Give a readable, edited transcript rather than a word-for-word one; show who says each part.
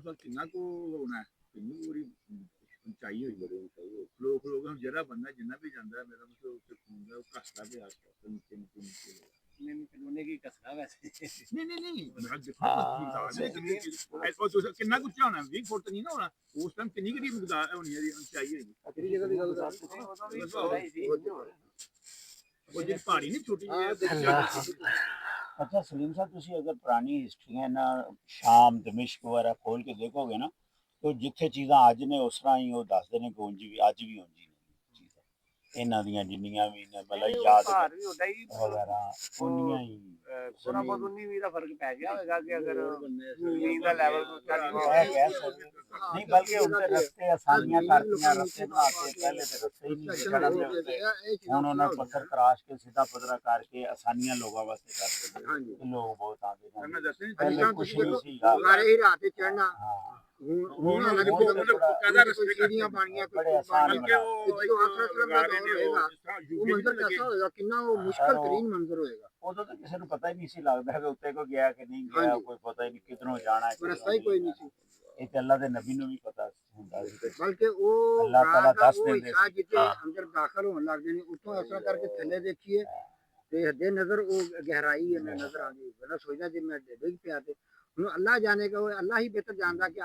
Speaker 1: ਦਾ ਕਿੰਨਾ ਕੁ ਹੋਣਾ ਕਿੰਨੀ ਪੂਰੀ ਉਚਾਈ ਹੋਈ ਬੜੀ ਉਚਾਈ ਲੋਕ ਜਿਹੜਾ ਬੰਦਾ ਜਿੰਨਾ ਵੀ ਜਾਂਦਾ ਮੇਰਾ ਮਤਲਬ ਉੱਤੇ ਖੂਨ ਦਾ ਉਹ ਘਸਦਾ ਵੀ ਆਸ ਪਾਸ ਨੀਚੇ ਨੀਚੇ ਨੀਚੇ
Speaker 2: ਉਹਨੇ ਕੀ ਕਸਣਾ ਵੈਸੇ
Speaker 1: ਨਹੀਂ ਕਿੰਨਾ ਕੁ ਉੱਚਾ ਹੋਣਾ 20 ਫੁੱਟ ਨਹੀਂ ਨਾ ਹੋਣਾ ਉਸ ਟਾਈਮ ਕਿੰਨੀ ਕਿਹੜੀ ਮਕਦਾਰ ਹੋਣੀ ਹੈ ਉਚਾਈ ਹੋਏਗੀ
Speaker 2: ਅਖਰੀ ਜਗ੍ਹਾ ਦੀ ਗੱਲ ਕਰ
Speaker 1: ਉਹ ਜਿਹੜੀ ਪਹਾੜੀ ਨਹੀਂ ਛੋਟੀ
Speaker 3: अच्छा सलीम साहब तुसी अगर पुरानी हिस्ट्रियां ना शाम दमिश्क वगैरह खोल के देखोगे ना तो जिथे चीज़ां अज ने उस तरह ही वो दसदे ने कि उंज भी अज भी उंज ही चीज़ां इन्हां दियां जिन्नियां भी ने मतलब याद वगैरह उन्नियां ही
Speaker 2: थोड़ा बहुत 19-20 ਦਾ ਫਰਕ ਪੈ ਗਿਆ ਹੋਵੇਗਾ ਕਿ ਅਗਰ ਨੀਂਦ ਦਾ ਲੈਵਲ
Speaker 3: नहीं बल्कि उनके रस्ते आसानियां करतियां रस्ते बनाते पहले तो रस्ते ही नहीं सड़क दे उत्ते हुण उन्हां पत्थर तराश के सीधा पदरा करके आसानियां लोगों वास्ते कर दित्ते लोग बहुत आंदे ने पहले कुछ नहीं सी
Speaker 2: ਸਾਰੇ ਹੀ ਰਾਤ ਤੇ ਚੜਨਾ
Speaker 3: ਹੁਣ
Speaker 1: ਕਾਹਦਾ ਰਸਤੇ
Speaker 2: ਸੀੜੀਆਂ ਬਣੀਆਂ
Speaker 3: बड़े आसान
Speaker 1: ਬਲਕਿ ਉਹ
Speaker 2: ਮੰਜ਼ਰ ਕੈਸਾ ਹੋਏਗਾ ਕਿੰਨਾ ਉਹ ਮੁਸ਼ਕਲ ਤਰੀਨ ਮੰਜ਼ਰ ਹੋਏਗਾ
Speaker 3: उदों तो किसी को पता ही नहीं सी लगता कि उत्ते को गया कि नहीं गया कोई पता ही नहीं किधरों जाना है
Speaker 2: ਰਸਤਾ ਹੀ ਕੋਈ ਨਹੀਂ ਸੀ
Speaker 3: ਇਹ ਤੇ ਅੱਲਾ ਦੇ ਨਬੀ ਨੂੰ ਵੀ ਪਤਾ ਹੁੰਦਾ ਸੀ
Speaker 2: ਬਲਕਿ ਉਹ
Speaker 3: ਅੱਲਾਹ ਤਾਲਾ ਦੱਸ ਦਿੰਦੇ ਸੀ
Speaker 2: ਜਿੱਥੇ ਅੰਦਰ ਦਾਖਲ ਹੋਣ ਲੱਗਦੇ ਨੇ ਉੱਥੋਂ ਐਸਾ ਕਰਕੇ ਥੱਲੇ ਦੇਖੀਏ ਤੇ ਹੱਦੇ ਨਜ਼ਰ ਉਹ ਗਹਿਰਾਈ ਹੈ ਨਜ਼ਰ ਆਉਂਦੀ ਮੈਂ ਸੋਚਦਾ ਜੇ ਮੈਂ ਡਿੱਗ ਪਿਆ ਤੇ ਹੁਣ ਅੱਲਾਹ ਜਾਣੇਗਾ ਉਹ ਅੱਲਾਹ ਹੀ ਬਿਹਤਰ ਜਾਣਦਾ ਕਿ